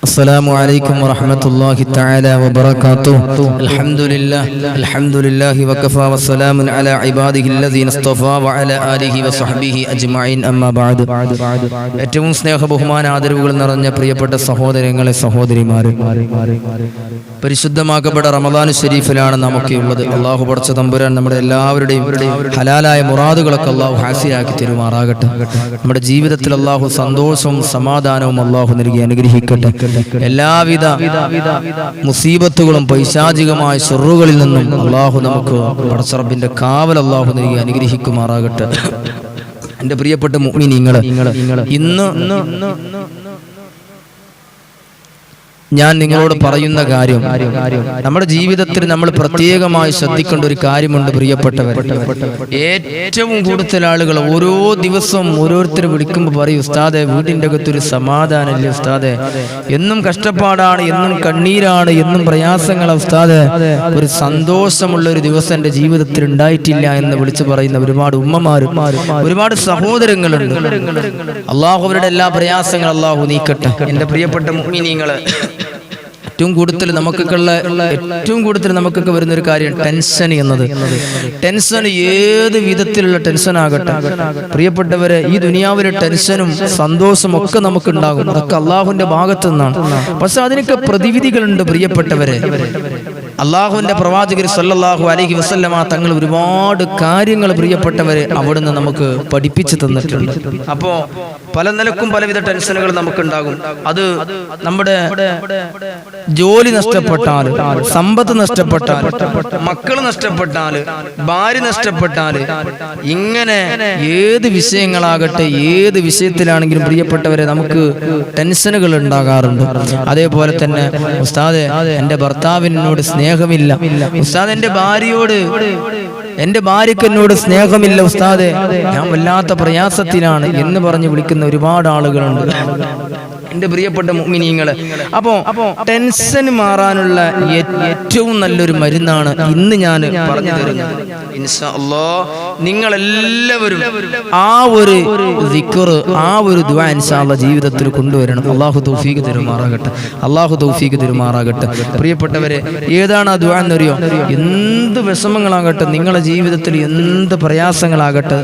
السلام عليكم ورحمة الله تعالى وبركاته. الحمد لله وكفى والسلام على عباده الذين اصطفى وعلى آله وصحبه أجمعين أما بعد. ഏറ്റവും സ്നേഹ ബഹുമാന ആദരവുകൾ നിറഞ്ഞ പ്രിയപ്പെട്ട സഹോദരങ്ങളെ സഹോദരിമാരെ, പരിശുദ്ധമാക്കപ്പെട്ട റമദാൻ ശരീഫിലാണ് നമുക്കുള്ളത്. അള്ളാഹു പടച്ച തമ്പുരാൻ നമ്മുടെ എല്ലാവരുടെയും ഹലാലായ മുറാദുകളൊക്കെ അള്ളാഹു ഹാസിയാക്കി തരുമാറാകട്ടെ. നമ്മുടെ ജീവിതത്തിൽ അള്ളാഹു സന്തോഷവും സമാധാനവും അള്ളാഹു നൽകി അനുഗ്രഹിക്കട്ടെ. എല്ലാവിധ മുസീബത്തുകളും പൈശാചികമായ ശർറുകളിൽ നിന്നും അള്ളാഹു നമുക്ക് പടച്ച റബ്ബിന്റെ കാവൽ അള്ളാഹു നൽകി അനുഗ്രഹിക്കുമാറാകട്ടെ. എൻ്റെ പ്രിയപ്പെട്ട മുഅ്മിനീങ്ങളെ, ഇന്ന് ഞാൻ നിങ്ങളോട് പറയുന്ന കാര്യം, നമ്മുടെ ജീവിതത്തിൽ നമ്മൾ പ്രത്യേകമായി ശ്രദ്ധിക്കേണ്ട ഒരു കാര്യമുണ്ട് പ്രിയപ്പെട്ടവർ. ഏറ്റവും കൂടുതൽ ആളുകൾ ഓരോ ദിവസവും ഓരോരുത്തർ വിളിക്കുമ്പോൾ പറയും, ഉസ്താദെ വീടിൻ്റെ അകത്തൊരു സമാധാനമില്ല ഉസ്താദെ, എന്നും കഷ്ടപ്പാടാണ്, എന്നും കണ്ണീരാണ്, എന്നും പ്രയാസങ്ങൾ ഉസ്താദെ, ഒരു സന്തോഷമുള്ള ഒരു ദിവസം എൻ്റെ ജീവിതത്തിൽ ഉണ്ടായിട്ടില്ല എന്ന് വിളിച്ചു പറയുന്ന ഒരുപാട് ഉമ്മമാരും ഒരുപാട് സഹോദരങ്ങളുണ്ട്. അള്ളാഹു അവരുടെ എല്ലാ പ്രയാസങ്ങളും അള്ളാഹു നീക്കട്ടെ. എൻ്റെ പ്രിയപ്പെട്ട മുഅ്മിനീങ്ങളെ, ഏറ്റവും കൂടുതൽ നമുക്കൊക്കെ വരുന്നൊരു കാര്യം ടെൻഷൻ എന്നത്. ടെൻഷൻ ഏത് വിധത്തിലുള്ള ടെൻഷൻ ആകട്ടെ പ്രിയപ്പെട്ടവരെ, ഈ ദുനിയാവിലെ ടെൻഷനും സന്തോഷവും ഒക്കെ നമുക്കുണ്ടാകും. അതൊക്കെ അള്ളാഹുവിന്റെ ഭാഗത്തു നിന്നാണ്. പക്ഷെ അതിനൊക്കെ പ്രതിവിധികളുണ്ട് പ്രിയപ്പെട്ടവരെ. അള്ളാഹുവിന്റെ പ്രവാചകർ സല്ലല്ലാഹു അലൈഹി വസല്ലമ തങ്ങൾ ഒരുപാട് കാര്യങ്ങൾ പ്രിയപ്പെട്ടവരെ അവിടുന്ന് നമുക്ക് പഠിപ്പിച്ചു തന്നിട്ടുണ്ട്. അപ്പോ പല നിലക്കും പലവിധ ടെൻഷനുകൾ നമുക്കുണ്ടാകും. അത് നമ്മുടെ ജോലി നഷ്ടപ്പെട്ടാൽ, സമ്പത്ത് നഷ്ടപ്പെട്ടാൽ, മക്കൾ നഷ്ടപ്പെട്ടാൽ, ഭാര്യ നഷ്ടപ്പെട്ടാൽ, ഇങ്ങനെ ഏത് വിഷയങ്ങളാകട്ടെ, ഏത് വിഷയത്തിലാണെങ്കിലും പ്രിയപ്പെട്ടവരെ നമുക്ക് ടെൻഷനുകൾ ഉണ്ടാകാറുണ്ട്. അതേപോലെ തന്നെ ഉസ്താദെ എൻ്റെ ഭർത്താവിനോട് സ്നേഹമില്ല, ഉസ്താദ് എൻ്റെ ഭാര്യയ്ക്ക് എന്നോട് സ്നേഹമില്ല ഉസ്താദെ, ഞാൻ വല്ലാത്ത പ്രയാസത്തിലാണ് എന്ന് പറഞ്ഞ് വിളിക്കുന്ന ഒരുപാട് ആളുകളുണ്ട് എൻ്റെ പ്രിയപ്പെട്ട മുഅ്മിനീങ്ങളെ. അപ്പോൾ ടെൻഷൻ മാറാനുള്ള ഏറ്റവും നല്ലൊരു മരുന്നാണ് ഇന്ന് ഞാൻ പറഞ്ഞു തരുന്നത്. ഇൻഷാ അല്ലാഹ് നിങ്ങളെല്ലാവരും ആ ഒരു ദിക്ർ, ആ ഒരു ദുആ ഇൻഷാ അല്ലാഹ് ജീവിതത്തിൽ കൊണ്ടുവരണം. അല്ലാഹു തൗഫീഖ് തരുമാറാകട്ടെ. പ്രിയപ്പെട്ടവരെ, ഏതാണ് ആ ദുആ എന്നറിയോ? എന്ത് വിഷമങ്ങളാകട്ടെ, നിങ്ങളുടെ ജീവിതത്തിൽ എന്ത് പ്രയാസങ്ങളാകട്ടെ,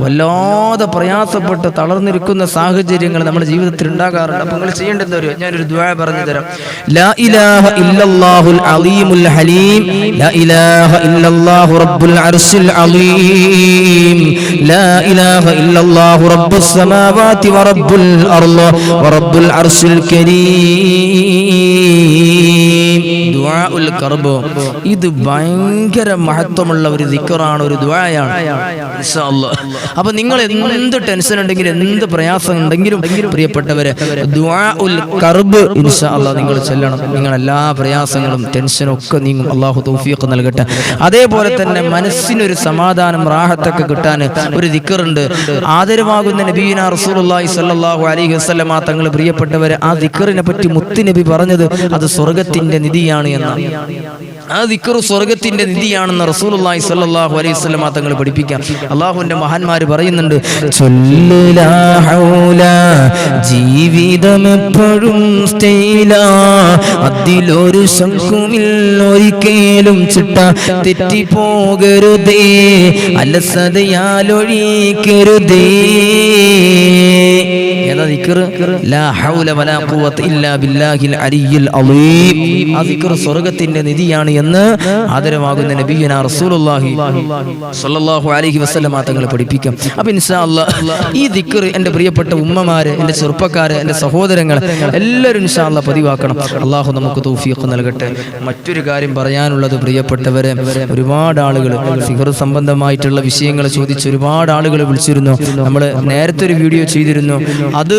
വല്ലാതെ പ്രയാസപ്പെട്ട് തളർന്നിരിക്കുന്ന സാഹചര്യങ്ങൾ നമ്മുടെ ജീവിതത്തിൽ ഉണ്ടാകാറുണ്ട്. അപ്പോൾ നിങ്ങൾ ചെയ്യേണ്ടത് ഒരു, ഞാനൊരു ദുആ പറഞ്ഞു തരാം. ലാ ഇലാഹ ഇല്ലല്ലാഹുൽ അലീമുൽ ഹലീം, ലാ ഇലാഹ ഇല്ലല്ലാഹു റബ്ബുൽ അർശിൽ അലീം, ലാ ഇലാഹ ഇല്ലല്ലാഹു റബ്ബുസ് സമാവാതി വറബ്ബുൽ അർള് വറബ്ബുൽ അർശിൽ കരീം. ദുആഉൽ കർബ്, ഇത് ഭയങ്കര മഹത്വമുള്ള ഒരു ദിക്റാണ്, ഒരു ദുആയാണ് ഇൻഷാ അല്ലാഹ്. അപ്പോൾ നിങ്ങൾ എന്ത് ടെൻഷൻ ഉണ്ടെങ്കിലും, എന്ത് പ്രയാസം ഉണ്ടെങ്കിലും പ്രിയപ്പെട്ടവരെ, ദുആഉൽ കർബ് ഇൻഷാ അല്ലാഹ് നിങ്ങൾ ചൊല്ലണം. നിങ്ങൾ എല്ലാ പ്രയാസങ്ങളും ടെൻഷനും ഒക്കെ നീങ്ങും. അല്ലാഹു തൗഫീഖ് നൽകട്ടെ. അതേപോലെ തന്നെ മനസ്സിനൊരു സമാധാനം, റാഹത്തൊക്കെ കിട്ടാൻ ഒരു ദിക്റുണ്ട്. ആദരവാകുന്ന നബിയിന റസൂലുള്ളാഹി സ്വല്ലല്ലാഹു അലൈഹി വസല്ലമ തങ്ങൾ പ്രിയപ്പെട്ടവരെ ആ ദിക്റിനെ പറ്റി മുത്ത് നബി പറഞ്ഞത് അത് സ്വർഗ്ഗത്തിന്റെ നിധിയാണ് എന്നാണ്. ആ ദിക്ർ സ്വർഗ്ഗത്തിന്റെ നിധിയാണെന്ന് റസൂലുള്ളാഹി സ്വല്ലല്ലാഹു അലൈഹി വസല്ലമ തങ്ങൾ പഠിപ്പിക്കാം. അല്ലാഹുവിന്റെ മഹാന്മാർ പറയുന്നുണ്ട്, ചൊല്ലലാ ഹൗല ജീവിതം എപ്പോഴും സ്റ്റൈല, അതിലൊരു ശങ്കുമില്ല ഒരിക്കലും ചിട്ട തെറ്റിപ്പോകരുതേ, അലസതയാലൊഴിക്കരുതേ. ഏതാ ദിക്ർ? ലാ ഹൗല വലാ ഖുവത ഇല്ലാ ബില്ലാഹിൽ അലിയിൽ അളീം. ആ ദിക്ർ സ്വർഗ്ഗത്തിന്റെ നിധിയാണ് എന്ന് ആദരവാകുന്ന നബിയന റസൂലുള്ളാഹി സ്വല്ലല്ലാഹു അലൈഹി വസല്ലമ തങ്ങൾ പഠിപ്പിക്കും. അപ്പോൾ ഇൻഷാ അല്ലാഹ് ഈ ദിക്ർ എൻ്റെ പ്രിയപ്പെട്ട ഉമ്മമാരെ, എൻ്റെ ചെറുപ്പക്കാരെ, എൻ്റെ സഹോദരങ്ങൾ എല്ലാവരും ഇൻഷാ അല്ലാഹ് പതിവാക്കണം. അല്ലാഹു നമുക്ക് തൗഫീഖ് നൽകട്ടെ. മറ്റൊരു കാര്യം പറയാനുള്ളത് പ്രിയപ്പെട്ടവരെ, ഒരുപാട് ആളുകൾ സിഹർ സംബന്ധമായിട്ടുള്ള വിഷയങ്ങൾ ചോദിച്ച് ഒരുപാട് ആളുകൾ വിളിച്ചിരുന്നു. നമ്മൾ നേരത്തെ ഒരു വീഡിയോ ചെയ്തിരുന്നു. അത്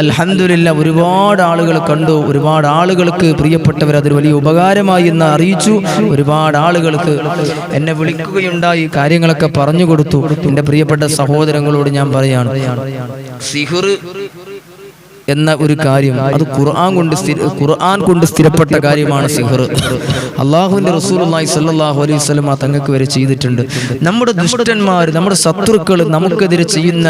അൽഹംദുലില്ലാ ഒരുപാട് ആളുകൾ കണ്ടു. ഒരുപാട് ആളുകൾക്ക് പ്രിയപ്പെട്ടവർ അതൊരു വലിയ ഉപകാരമായി എന്ന് അറിയിച്ചു. ഒരുപാട് ആളുകൾക്ക് എന്നെ വിളിക്കുകയുണ്ടായി, കാര്യങ്ങളൊക്കെ പറഞ്ഞു കൊടുത്തു. എൻ്റെ പ്രിയപ്പെട്ട സഹോദരങ്ങളോട് ഞാൻ പറയാണ്, സിഹർ എന്ന ഒരു കാര്യം അത് ഖുർആൻ കൊണ്ട് സ്ഥിരപ്പെട്ട കാര്യമാണ് സിഹർ. അള്ളാഹുവിന്റെ റസൂലുള്ളാഹി സ്വല്ലല്ലാഹു അലൈഹി വസല്ലം തങ്ങൾക്ക് വരെ ചെയ്തിട്ടുണ്ട്. നമ്മുടെ ദുഷ്ടന്മാർ, നമ്മുടെ ശത്രുക്കൾ നമുക്കെതിരെ ചെയ്യുന്ന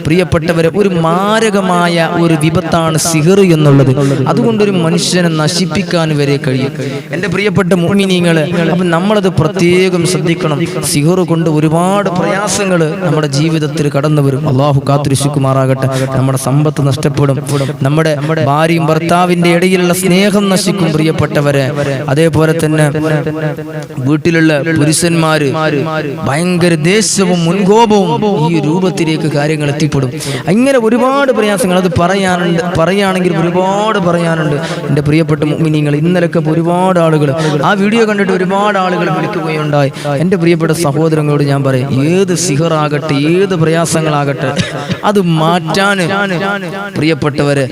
പ്രിയപ്പെട്ടവരെ ഒരു മാരകമായ ഒരു വിപത്താണ് സിഹർ എന്നുള്ളത്. അതുകൊണ്ടൊരു മനുഷ്യനെ നശിപ്പിക്കാൻ വരെ കഴിയും. എൻ്റെ പ്രിയപ്പെട്ട മുഅ്മിനീങ്ങളെ, അപ്പം നമ്മളത് പ്രത്യേകം ശ്രദ്ധിക്കണം. സിഹർ കൊണ്ട് ഒരുപാട് പ്രയാസങ്ങൾ നമ്മുടെ ജീവിതത്തിൽ കടന്നു വരും. അള്ളാഹു കാത്തുരക്ഷിക്കുമാറാകട്ടെ. നമ്മുടെ സമ്പത്ത് നഷ്ടപ്പെടും, നമ്മുടെ ഭാര്യയും ഭർത്താവിന്റെ ഇടയിലുള്ള സ്നേഹം നശിക്കും പ്രിയപ്പെട്ടവരെ. അതേപോലെ തന്നെ വീട്ടിലുള്ള പുരുഷന്മാര് ഭയങ്കര ദേഷ്യവും മുൻകോപവും ഈ രൂപത്തിലേക്ക് കാര്യങ്ങൾ എത്തിപ്പെടും. ഇങ്ങനെ ഒരുപാട് പ്രയാസങ്ങൾ അത് പറയുകയാണെങ്കിൽ ഒരുപാട് പറയാനുണ്ട്. എൻ്റെ പ്രിയപ്പെട്ട മുഅ്മിനീങ്ങൾ, ഇന്നലൊക്കെ ഒരുപാട് ആളുകൾ ആ വീഡിയോ കണ്ടിട്ട് ഒരുപാട് ആളുകൾ വിളിക്കുകയുണ്ടായി. എൻ്റെ പ്രിയപ്പെട്ട സഹോദരങ്ങളോട് ഞാൻ പറയും, ഏത് സിഹറാകട്ടെ, ഏത് പ്രയാസങ്ങളാകട്ടെ, അത് മാറ്റാൻ പ്രിയപ്പെട്ടവരെ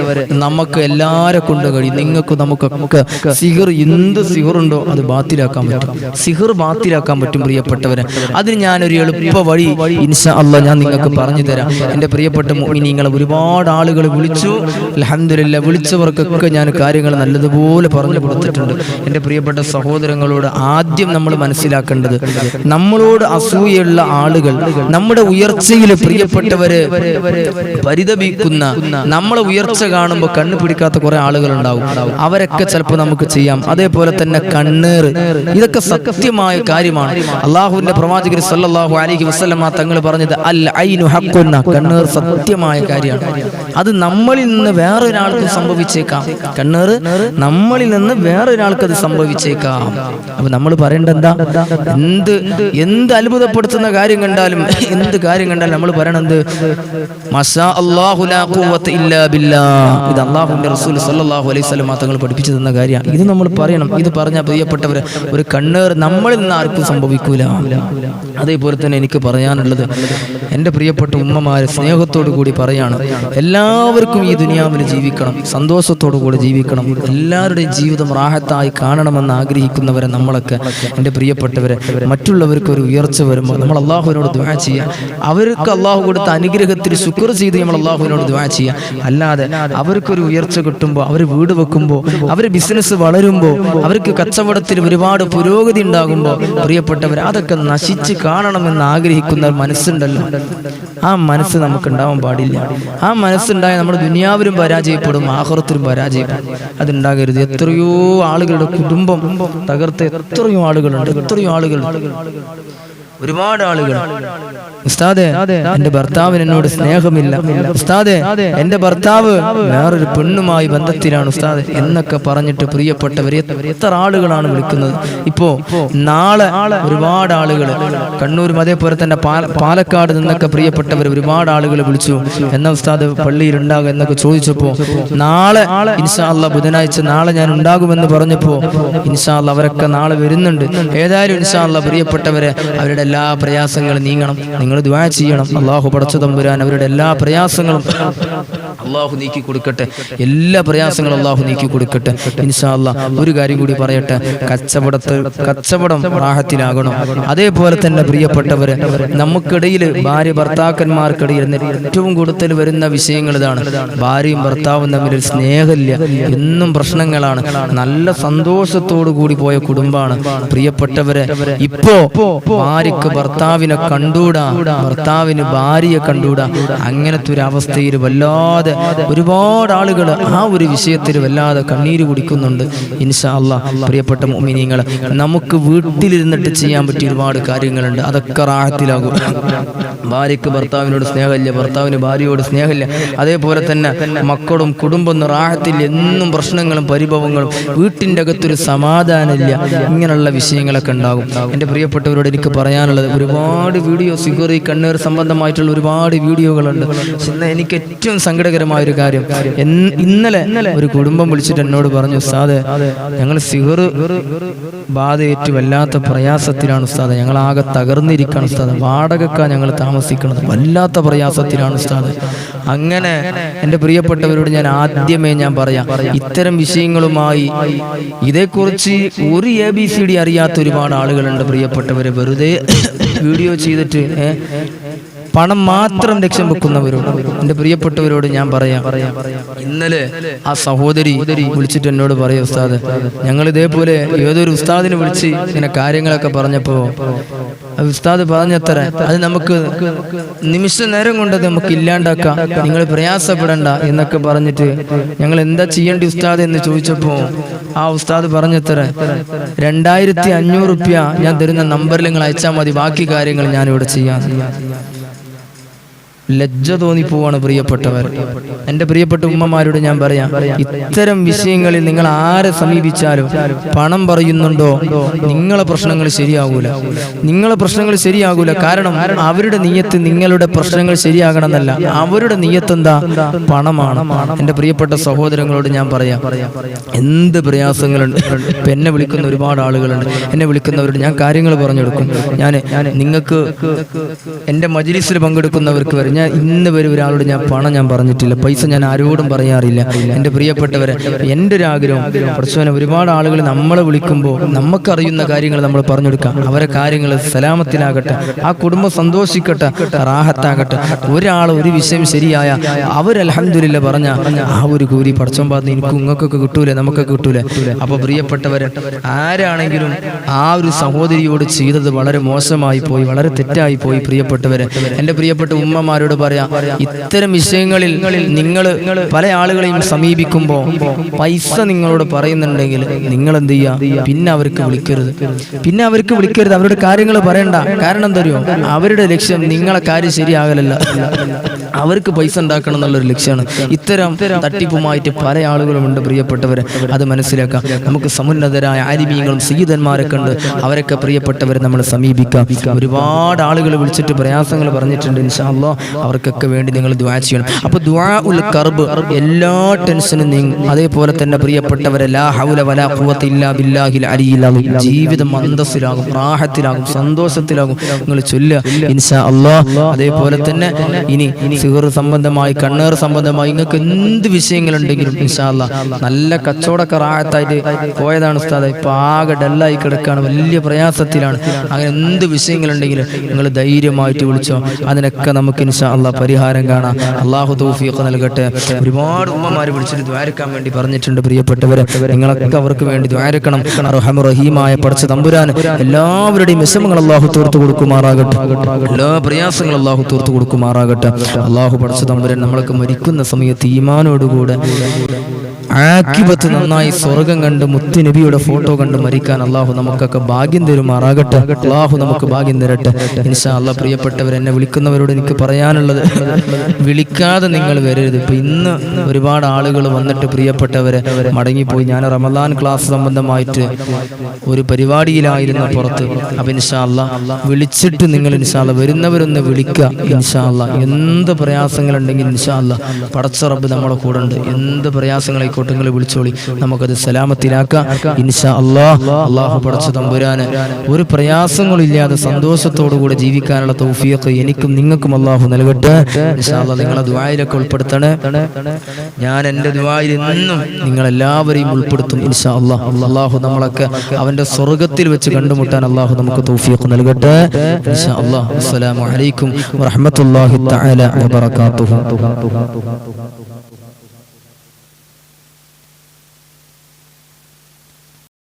നമുക്ക് എല്ലാരെ കൊണ്ട് കഴിയും. നിങ്ങൾക്ക് നമുക്കൊക്കെ സിഹർ, എന്ത് സിഹറുണ്ടോ അത് ബാത്തിലാക്കാൻ പറ്റും. സിഹർ ബാത്തിലാക്കാൻ പറ്റും പ്രിയപ്പെട്ടവരെ. അതിന് ഞാനൊരു എളുപ്പ വഴി ഇൻഷാ അല്ലാഹ് ഞാൻ നിങ്ങൾക്ക് പറഞ്ഞു തരാം. എൻ്റെ പ്രിയപ്പെട്ട മുഅ്മിനീങ്ങളെ, ഒരുപാട് ആളുകൾ വിളിച്ചു. അൽഹംദുലില്ലാഹ്, വിളിച്ചവർക്കൊക്കെ ഞാൻ കാര്യങ്ങൾ നല്ലതുപോലെ പറഞ്ഞു കൊടുത്തിട്ടുണ്ട്. എൻ്റെ പ്രിയപ്പെട്ട സഹോദരങ്ങളോട് ആദ്യം നമ്മൾ മനസ്സിലാക്കേണ്ടത്, നമ്മളോട് അസൂയുള്ള ആളുകൾ, നമ്മുടെ ഉയർച്ചയിൽ പ്രിയപ്പെട്ടവരെ പരിതപിക്കുന്ന, നമ്മളെ ഉയർച്ച കാണുമ്പോൾ കണ്ണു പിടിക്കാത്ത കുറെ ആളുകൾ ഉണ്ടാവും. അവരൊക്കെ ചിലപ്പോൾ നമുക്ക് ചെയ്യാം. അതേപോലെ തന്നെ കണ്ണേറ്, ഇതൊക്കെ സത്യമായ കാര്യമാണ്. അള്ളാഹുവിന്റെ പ്രവാചകർ സല്ലല്ലാഹു അലൈഹി വസല്ലം തങ്ങൾ പറഞ്ഞത് അൽ ഐനു ഹഖ്ഖുൻ, കണ്ണേർ സത്യമായ കാര്യമാണ്. അത് നമ്മളിൽ നിന്ന് വേറൊരാൾക്ക് സംഭവിച്ചേക്കാം. കണ്ണേറ് നമ്മളിൽ നിന്ന് വേറൊരാൾക്ക് അത് സംഭവിച്ചേക്കാം. അപ്പൊ നമ്മൾ പറയേണ്ടത് എന്താ? എന്ത് അത്ഭുതപ്പെടുത്തുന്ന കാര്യം കണ്ടാലും, എന്ത് കാര്യം കണ്ടാലും നമ്മൾ പറയണത് മാഷാ അല്ലാഹു ലാ ഖുവത ഇല്ലാ ബില്ലാഹ്. ഇത് അല്ലാഹുവിന്റെ റസൂൽ സല്ലല്ലാഹു അലൈഹി വസല്ലം തങ്ങൾ പഠിപ്പിച്ചു തന്ന കാര്യമാണ്. ഇത് നമ്മൾ പറയണം. ഇത് പറഞ്ഞാൽ പ്രിയപ്പെട്ടവരെ, ഒരു കണ്ണേർ നമ്മളിൽ നിന്ന് ആർക്കും സംഭവിക്കൂല. അതേപോലെ തന്നെ എനിക്ക് പറയാനുള്ളത്, എൻ്റെ പ്രിയപ്പെട്ട ഉമ്മമാരെ സ്നേഹത്തോടു കൂടി പറയാണ്, എല്ലാവർക്കും ഈ ദുനിയാവിൽ ജീവിക്കണം, സന്തോഷത്തോടു കൂടി ജീവിക്കണം. എല്ലാവരുടെയും ജീവിതം റാഹത്തായി കാണണമെന്ന് ആഗ്രഹിക്കുന്നവരെ നമ്മളൊക്കെ, എൻ്റെ പ്രിയപ്പെട്ടവരെ, മറ്റുള്ളവർക്ക് ഒരു ഉയർച്ച വരുമ്പോൾ നമ്മൾ അള്ളാഹുവിനോട് ദുആ ചെയ്യുക. അവർക്ക് അള്ളാഹു കൊടുത്ത അനുഗ്രഹത്തിൽ ശുക്ർ ചെയ്ത് നമ്മൾ അള്ളാഹുവിനോട് ദുആ ചെയ്യുക. അല്ലാതെ അവർക്കൊരു ഉയർച്ച കിട്ടുമ്പോൾ, അവർ വീട് വെക്കുമ്പോൾ, അവർ ബിസിനസ് വളരുമ്പോൾ, അവർക്ക് കച്ചവടത്തിൽ ഒരുപാട് പുരോഗതി ഉണ്ടാകുമ്പോൾ പ്രിയപ്പെട്ടവർ അതൊക്കെ നശിച്ച് കാണണമെന്ന് ആഗ്രഹിക്കുന്ന മനസ്സുണ്ടല്ലോ, ആ മനസ്സ് നമുക്ക് ഉണ്ടാവാൻ പാടില്ല. ആ മനസ്സുണ്ടായാൽ നമ്മുടെ ദുനിയാവിലും പരാജയപ്പെടും, ആഖിറത്തിലും പരാജയപ്പെടും. അതുണ്ടാകരുത്. എത്രയോ ആളുകളുടെ കുടുംബം തകർത്ത് എത്രയോ ആളുകളുണ്ട്, ഒരുപാട് ആളുകൾ. ഉസ്താദേ, എന്റെ ഭർത്താവിന് എന്നോട് സ്നേഹമില്ല, ഉസ്താദേ എന്റെ ഭർത്താവ് വേറൊരു പെണ്ണുമായി ബന്ധത്തിലാണ് ഉസ്താദ് എന്നൊക്കെ പറഞ്ഞിട്ട് പ്രിയപ്പെട്ടവർ എത്ര ആളുകളാണ് വിളിക്കുന്നത്. ഇപ്പോ നാളെ ഒരുപാട് ആളുകൾ കണ്ണൂരും അതേപോലെ തന്നെ പാലക്കാട് നിന്നൊക്കെ പ്രിയപ്പെട്ടവർ ഒരുപാട് ആളുകൾ വിളിച്ചു, എന്നാ ഉസ്താദ് പള്ളിയിൽ ഉണ്ടാകും എന്നൊക്കെ ചോദിച്ചപ്പോ, നാളെ ഇൻഷാ അല്ലാഹ് ബുധനാഴ്ച നാളെ ഞാൻ ഉണ്ടാകുമെന്ന് പറഞ്ഞപ്പോ ഇൻഷാ അല്ലാഹ് അവരൊക്കെ നാളെ വരുന്നുണ്ട്. ഏതായാലും ഇൻഷാ അല്ലാഹ് പ്രിയപ്പെട്ടവരെ, അവരുടെ എല്ലാ പ്രയാസങ്ങളും നീങ്ങണം. നിങ്ങൾ ദുആ ചെയ്യണം. അല്ലാഹു പടച്ച തമ്പുരാൻ അവരുടെ എല്ലാ പ്രയാസങ്ങളും അല്ലാഹു നീക്കി കൊടുക്കട്ടെ. എല്ലാ പ്രയാസങ്ങളും അല്ലാഹു നീക്കി കൊടുക്കട്ടെ ഇൻഷാ അല്ലാഹ്. ഒരു കാര്യം കൂടി പറയട്ടെ, കച്ചവടം റാഹത്തിലാകണം. അതേപോലെ തന്നെ പ്രിയപ്പെട്ടവരെ, നമുക്കിടയിൽ ഭാര്യ ഭർത്താക്കന്മാർക്കിടയിൽ ഏറ്റവും കൂടുതൽ വരുന്ന വിഷയങ്ങൾ ഇതാണ്. ഭാര്യയും ഭർത്താവും തമ്മിൽ സ്നേഹമില്ല, എന്നും പ്രശ്നങ്ങളാണ്. നല്ല സന്തോഷത്തോടു കൂടി പോയ കുടുംബമാണ് പ്രിയപ്പെട്ടവരെ. ഇപ്പോ ഭാര്യക്ക് ഭർത്താവിനെ കണ്ടൂടാ, ഭർത്താവിന് ഭാര്യയെ കണ്ടൂടാ. അങ്ങനത്തെ ഒരു അവസ്ഥയിൽ വല്ലാതെ ഒരുപാട് ആളുകൾ ആ ഒരു വിഷയത്തിൽ വല്ലാതെ കണ്ണീര് കുടിക്കുന്നുണ്ട്. ഇൻഷാ അല്ലാഹ് പ്രിയപ്പെട്ട മുഅ്മിനീങ്ങളെ, നമുക്ക് വീട്ടിലിരുന്നിട്ട് ചെയ്യാൻ പറ്റിയ ഒരുപാട് കാര്യങ്ങളുണ്ട്. അതൊക്കെ റാഹത്തിലാകും. ഭാര്യക്ക് ഭർത്താവിനോട് സ്നേഹമില്ല, ഭർത്താവിന് ഭാര്യയോട് സ്നേഹമില്ല, അതേപോലെ തന്നെ മക്കളും കുടുംബം റാഹത്തിൽ എന്നും പ്രശ്നങ്ങളും പരിഭവങ്ങളും, വീട്ടിൻ്റെ അകത്തൊരു സമാധാനമില്ല. ഇങ്ങനെയുള്ള വിഷയങ്ങളൊക്കെ ഉണ്ടാകും. എൻ്റെ പ്രിയപ്പെട്ടവരോട് എനിക്ക് പറയാനുള്ളത്, ഒരുപാട് വീഡിയോ സിഹർ കണ്ണേർ സംബന്ധമായിട്ടുള്ള ഒരുപാട് വീഡിയോകളുണ്ട്. പക്ഷെ എനിക്ക് ഏറ്റവും സങ്കടകരമായ ഒരു കാര്യം, ഇന്നലെ ഒരു കുടുംബം വിളിച്ചിട്ട് എന്നോട് പറഞ്ഞു, ഉസ്താദേ ഞങ്ങൾ സിഹർ ബാധയേറ്റ് വല്ലാത്ത പ്രയാസത്തിലാണ് ഉസ്താദ്, ഞങ്ങൾ ആകെ തകർന്നിരിക്കുകയാണ് ഉസ്താദ്, വാടകക്കാ ഞങ്ങൾ താമസിക്കുന്നത്, വല്ലാത്ത പ്രയാസത്തിലാണ് ഉസ്താദ്. അങ്ങനെ എൻ്റെ പ്രിയപ്പെട്ടവരോട് ഞാൻ ആദ്യമേ ഞാൻ പറയാം, ഇത്തരം വിഷയങ്ങളുമായി ഇതേക്കുറിച്ച് ഒരു ABCD അറിയാത്ത ഒരുപാട് ആളുകളുണ്ട് പ്രിയപ്പെട്ടവരെ. വെറുതെ വീഡിയോ ചെയ്തിട്ട് പണം മാത്രം ലക്ഷ്യം വെക്കുന്നവരോട്, എൻ്റെ പ്രിയപ്പെട്ടവരോട് ഞാൻ പറയാം, ഇന്നലെ ആ സഹോദരി വിളിച്ചിട്ട് എന്നോട് പറയാം, ഉസ്താദ് ഞങ്ങൾ ഇതേപോലെ ഏതൊരു ഉസ്താദിനെ വിളിച്ച് ഇങ്ങനെ കാര്യങ്ങളൊക്കെ പറഞ്ഞപ്പോ ഉസ്താദ് പറഞ്ഞത്ര അത് നമുക്ക് നിമിഷ നേരം കൊണ്ട് നമുക്ക് ഇല്ലാണ്ടാക്കാം, നിങ്ങൾ പ്രയാസപ്പെടണ്ട എന്നൊക്കെ പറഞ്ഞിട്ട് ഞങ്ങൾ എന്താ ചെയ്യേണ്ടി ഉസ്താദ് എന്ന് ചോദിച്ചപ്പോ ആ ഉസ്താദ് പറഞ്ഞത്ര 2500 റുപ്യ ഞാൻ തരുന്ന നമ്പറിൽ നിങ്ങൾ അയച്ചാൽ മതി, ബാക്കി കാര്യങ്ങൾ ഞാനിവിടെ ചെയ്യാം. ലജ്ജ തോന്നിപ്പോവാണ് പ്രിയപ്പെട്ടവർ. എൻ്റെ പ്രിയപ്പെട്ട ഉമ്മമാരോട് ഞാൻ പറയാം, ഇത്തരം വിഷയങ്ങളിൽ നിങ്ങൾ ആരെ സമീപിച്ചാലും പണം പറയുന്നുണ്ടോ, നിങ്ങളെ പ്രശ്നങ്ങൾ ശരിയാകൂല, നിങ്ങളെ പ്രശ്നങ്ങൾ ശരിയാകൂല. കാരണം അവരുടെ നിയ്യത്ത് നിങ്ങളുടെ പ്രശ്നങ്ങൾ ശരിയാകണമെന്നല്ല, അവരുടെ നിയ്യത്ത് എന്താ, പണമാണ്. എൻ്റെ പ്രിയപ്പെട്ട സഹോദരങ്ങളോട് ഞാൻ പറയാം, എന്ത് പ്രയാസങ്ങളുണ്ട്. ഇപ്പം എന്നെ വിളിക്കുന്ന ഒരുപാട് ആളുകളുണ്ട്, എന്നെ വിളിക്കുന്നവരോട് ഞാൻ കാര്യങ്ങൾ പറഞ്ഞു കൊടുക്കും. ഞാൻ നിങ്ങൾക്ക് എൻ്റെ മജ്‌ലിസിൽ പങ്കെടുക്കുന്നവർക്ക് വരെ ഞാൻ ഇന്ന് വരെ ഒരാളോട് ഞാൻ പണം ഞാൻ പറഞ്ഞിട്ടില്ല, പൈസ ഞാൻ ആരോടും പറയാറില്ല. എൻ്റെ പ്രിയപ്പെട്ടവരെ, എൻ്റെ ഒരു ആഗ്രഹം പഠിച്ചവനെ, ഒരുപാട് ആളുകൾ നമ്മളെ വിളിക്കുമ്പോൾ നമുക്കറിയുന്ന കാര്യങ്ങൾ നമ്മൾ പറഞ്ഞു കൊടുക്കാം. അവരെ കാര്യങ്ങൾ സലാമത്തിലാകട്ടെ, ആ കുടുംബം സന്തോഷിക്കട്ടെ, റാഹത്താകട്ടെ. ഒരാൾ ഒരു വിഷയം ശരിയായ അവർ അൽഹംദുലില്ലാ പറഞ്ഞ ആ ഒരു കൂലി പഠിച്ചോൻ പറഞ്ഞ് എനിക്ക് നിങ്ങൾക്കൊക്കെ കിട്ടൂലേ, നമുക്കൊക്കെ കിട്ടൂലേ. അപ്പോൾ പ്രിയപ്പെട്ടവരെ, ആരാണെങ്കിലും ആ ഒരു സഹോദരിയോട് ചെയ്തത് വളരെ മോശമായി പോയി, വളരെ തെറ്റായി പോയി. പ്രിയപ്പെട്ടവരെ, എൻ്റെ പ്രിയപ്പെട്ട ഉമ്മമാരോട് പറയാം, ഇത്തരം വിഷയങ്ങളിൽ നിങ്ങൾ പല ആളുകളെയും സമീപിക്കുമ്പോൾ പൈസ നിങ്ങളോട് പറയുന്നുണ്ടെങ്കിൽ നിങ്ങൾ എന്ത് ചെയ്യുക, പിന്നെ അവർക്ക് വിളിക്കരുത്, അവരുടെ കാര്യങ്ങൾ പറയണ്ട. കാരണം എന്തറിയോ, അവരുടെ ലക്ഷ്യം നിങ്ങളെ കാര്യം ശരിയാകലല്ല, അവർക്ക് പൈസ ഉണ്ടാക്കണം എന്നുള്ളൊരു ലക്ഷ്യമാണ്. ഇത്തരം തട്ടിപ്പുമായിട്ട് പല ആളുകളും ഉണ്ട്. പ്രിയപ്പെട്ടവരെ, അത് മനസ്സിലാക്കാം. നമുക്ക് സമുന്നതരായ ആലിമീങ്ങളും സയ്യിദന്മാരെ കണ്ട് അവരൊക്കെ പ്രിയപ്പെട്ടവരെ നമ്മൾ സമീപിക്കാം. ഒരുപാട് ആളുകൾ വിളിച്ചിട്ട് പ്രയാസങ്ങൾ പറഞ്ഞിട്ടുണ്ട്. ഇൻഷാ അല്ലാഹ് അവർക്കൊക്കെ വേണ്ടി നിങ്ങൾ ദുആ ചെയ്യണം. അപ്പോൾ ദുആഉൽ കർബ്, എല്ലാ ടെൻഷനും നീങ്ങും. അതേപോലെ തന്നെ പ്രിയപ്പെട്ടവരെ, ലാ ഹൗല വലാ ഖുവത ഇല്ലാ ബില്ലാഹിൽ അലിയിൽ അദീം, ജീവിതം അന്തസ്സിലാകും, റാഹത്തിലാകും, സന്തോഷത്തിലാകും. നിങ്ങൾ ചൊല്ലുക ഇൻഷാ അല്ലാഹ്. അതേപോലെ തന്നെ ഇനി സിഹർ സംബന്ധമായി, കണ്ണേർ സംബന്ധമായി നിങ്ങൾക്ക് എന്ത് വിഷയങ്ങളുണ്ടെങ്കിലും ഇൻഷാ അല്ലാഹ്, നല്ല കച്ചവടമൊക്കെ റാഹത്തായിട്ട് പോയതാണ് ഉസ്താദ്, ഇപ്പം ആകെ ഡല്ലായി കിടക്കുകയാണ്, വലിയ പ്രയാസത്തിലാണ്. അങ്ങനെ എന്ത് വിഷയങ്ങളുണ്ടെങ്കിലും നിങ്ങൾ ധൈര്യമായിട്ട് വിളിച്ചോ, അതിനൊക്കെ നമുക്ക് ഇൻഷാ അല്ലാഹ് പരിഹാരം കാണാം. അല്ലാഹു തൗഫീഖ് നൽകട്ടെ. ഒരുപാട് ഉമ്മമാർ വിളിച്ചിട്ട് ദ്വാരക്കാൻ വേണ്ടി പറഞ്ഞിട്ടുണ്ട്. പ്രിയപ്പെട്ടവരെ, നിങ്ങളൊക്കെ അവർക്ക് വേണ്ടി ദ്വാരക്കണം. അർഹമർ റഹീമായ പടച്ച തമ്പുരാൻ എല്ലാവരുടെയും വിഷമങ്ങൾ അല്ലാഹു തീർത്തു കൊടുക്കുമാറാകട്ടെ, എല്ലാ പ്രയാസങ്ങളും അല്ലാഹു തീർത്തു കൊടുക്കുമാറാകട്ടെ. അല്ലാഹു പടച്ച തമ്പുരാൻ നമ്മളൊക്കെ മരിക്കുന്ന സമയത്ത് ഈമാനോടുകൂടെ ആഖിബത്ത് നന്നായി സ്വർഗം കണ്ട് മുത്ത് നബിയുടെ ഫോട്ടോ കണ്ട് മരിക്കാൻ അല്ലാഹു നമുക്കൊക്കെ ഭാഗ്യം തരുമാറാകട്ടെ. അല്ലാഹു നമുക്ക് ഭാഗ്യം തരട്ടെ ഇൻഷാ അല്ലാഹ്. പ്രിയപ്പെട്ടവർ, എന്നെ വിളിക്കുന്നവരോട് എനിക്ക് പറയാനുള്ളത്, വിളിക്കാതെ നിങ്ങൾ വരരുത്. ഇപ്പം ഇന്ന് ഒരുപാട് ആളുകൾ വന്നിട്ട് പ്രിയപ്പെട്ടവരെ മടങ്ങിപ്പോയി. ഞാൻ റമദാൻ ക്ലാസ് സംബന്ധമായിട്ട് ഒരു പരിപാടിയിലായിരുന്നു പുറത്ത്. അപ്പം ഇൻഷാ അല്ലാഹ് വിളിച്ചിട്ട് നിങ്ങൾ ഇൻഷാ അല്ലാഹ് വരുന്നവരൊന്ന് വിളിക്കുക ഇൻഷാ അല്ലാഹ്. എന്ത് പ്രയാസങ്ങളുണ്ടെങ്കിൽ ഇൻഷാ അല്ലാഹ് പടച്ച റബ്ബ് നമ്മളെ കൂടെ ഉണ്ട്. എന്ത് പ്രയാസങ്ങളായിക്കോട്ടെ നിങ്ങൾ വിളിച്ചോളി, നമുക്കത് സലാമത്തിലാക്കാം ഇൻഷാ അല്ലാഹ്. അല്ലാഹു പടച്ച തമ്പുരാന് ഒരു പ്രയാസങ്ങളില്ലാതെ സന്തോഷത്തോടുകൂടെ ജീവിക്കാനുള്ള തൗഫീഖ് എനിക്കും നിങ്ങൾക്കും അല്ലാഹു നൽകട്ടെ ഇൻഷാ അല്ലാഹ്. നിങ്ങളെ ദുആയിലൊക്കെ ഉൾപ്പെടുത്തണേ. ഞാൻ എൻ്റെ ദുആയിൽ എന്നും നിങ്ങളെല്ലാവരെയും ഉൾപ്പെടുത്തും ഇൻഷാ അല്ലാഹ്. അല്ലാഹു നമ്മളൊക്കെ അവൻ്റെ സ്വർഗ്ഗത്തിൽ വെച്ച് കണ്ടുമുട്ടാൻ അല്ലാഹു നമുക്ക് തൗഫീഖ് നൽകട്ടെ ഇൻഷാ അല്ലാഹ്. അസ്സലാമു അലൈക്കും വറഹ്മത്തുള്ളാഹി തആല വബറകാതുഹു.